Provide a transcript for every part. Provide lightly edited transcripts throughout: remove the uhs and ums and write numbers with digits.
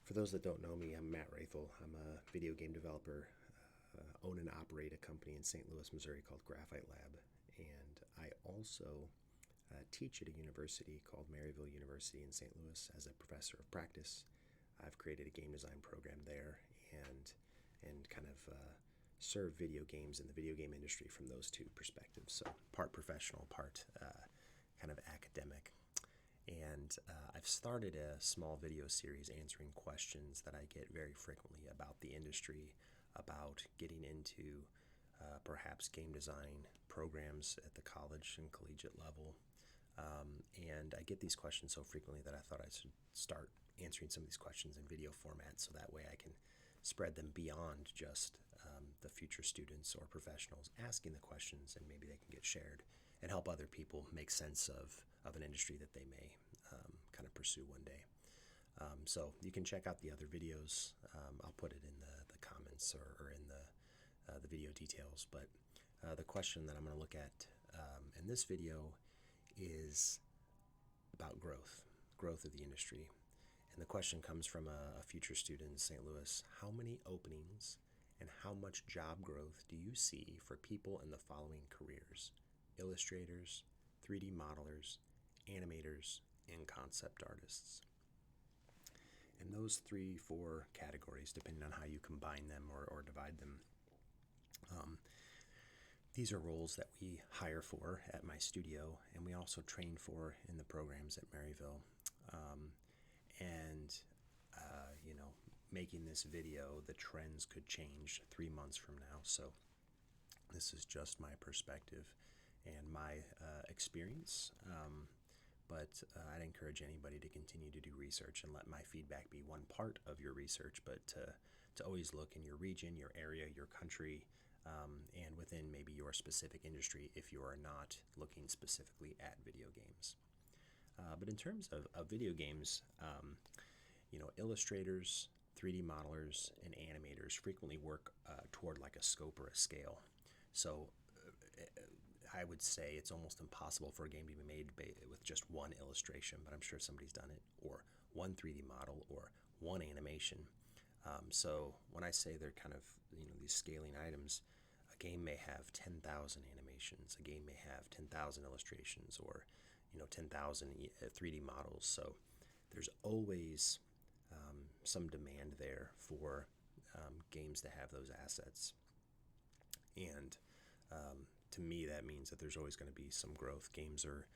For those that don't know me, I'm Matt Rathel. I'm a video game developer, own and operate a company in St. Louis, Missouri called Graphite Lab. And I also teach at a university called Maryville University in St. Louis as a professor of practice. I've created a game design program there and kind of serve video games in the video game industry from those two perspectives. So part professional, part kind of academic. And I've started a small video series answering questions that I get very frequently about the industry, about getting into perhaps game design programs at the college and collegiate level. And I get these questions so frequently that I thought I should start answering some of these questions in video format so that way I can spread them beyond just the future students or professionals asking the questions, and maybe they can get shared and help other people make sense of an industry that they may kind of pursue one day. So you can check out the other videos. I'll put it in the comments or in the video details. But the question that I'm going to look at in this video is about growth of the industry. And the question comes from a future student in St. Louis. How many openings and how much job growth do you see for people in the following careers? Illustrators, 3D modelers, animators, and concept artists. And those 3-4 categories, depending on how you combine them or divide them, these are roles that we hire for at my studio, and we also train for in the programs at Maryville. Making this video, the trends could change 3 months from now. So this is just my perspective and my experience. But I'd encourage anybody to continue to do research and let my feedback be one part of your research, but to always look in your region, your area, your country, and within maybe your specific industry if you are not looking specifically at video games. But in terms of video games, illustrators, 3D modelers, and animators frequently work toward like a scope or a scale. So I would say it's almost impossible for a game to be made with just one illustration, but I'm sure somebody's done it, or one 3D model, or one animation. So when I say they're kind of these scaling items, a game may have 10,000 animations, a game may have 10,000 illustrations, or 10,000 3D models. So there's always some demand there for games to have those assets. And to me, that means that there's always going to be some growth. Games are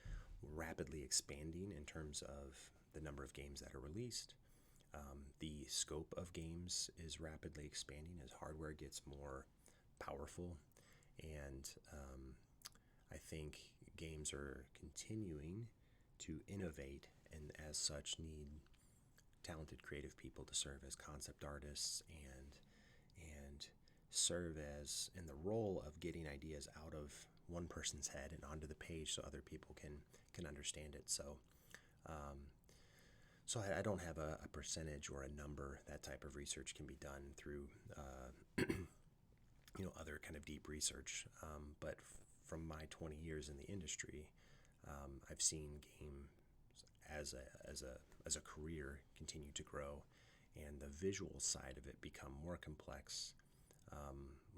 rapidly expanding in terms of the number of games that are released. The scope of games is rapidly expanding as hardware gets more powerful. And I think games are continuing to innovate, and as such need talented creative people to serve as concept artists and serve as in the role of getting ideas out of one person's head and onto the page so other people can understand it. So I don't have a percentage or a number. That type of research can be done through other kind of deep research. But from my 20 years in the industry, I've seen games as a career continue to grow, and the visual side of it become more complex,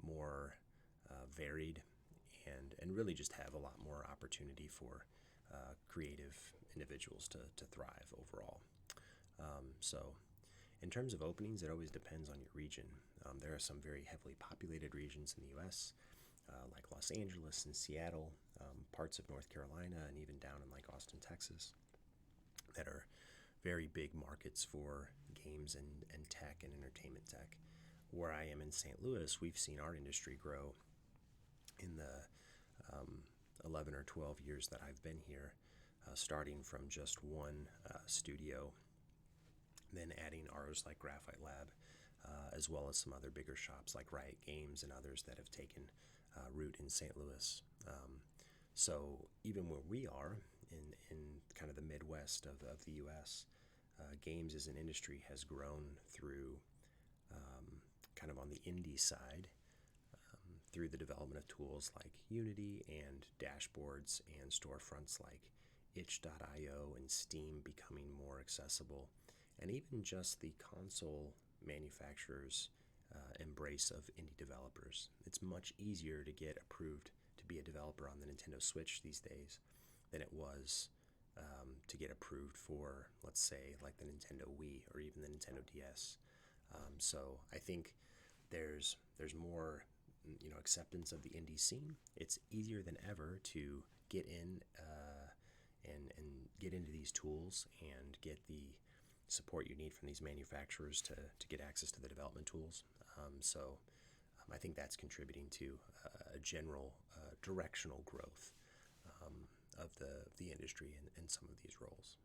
more varied, and really just have a lot more opportunity for creative individuals to thrive overall. So in terms of openings, it always depends on your region. There are some very heavily populated regions in the U.S., like Los Angeles and Seattle, parts of North Carolina, and even down in like Austin, Texas, that are very big markets for games and tech and entertainment tech. Where I am in St. Louis, we've seen our industry grow in the 11 or 12 years that I've been here, starting from just one studio, then adding ours like Graphite Lab, as well as some other bigger shops like Riot Games and others that have taken root in St. Louis. So even where we are in kind of the Midwest of the U.S., games as an industry has grown through kind of on the indie side, through the development of tools like Unity and dashboards and storefronts like itch.io and Steam becoming more accessible, and even just the console manufacturers' embrace of indie developers. It's much easier to get approved to be a developer on the Nintendo Switch these days than it was to get approved for, let's say, like the Nintendo Wii or even the Nintendo DS. So I think there's more acceptance of the indie scene. It's easier than ever to get in and get into these tools and get the support you need from these manufacturers to get access to the development tools. I think that's contributing to a general directional growth of the industry in some of these roles.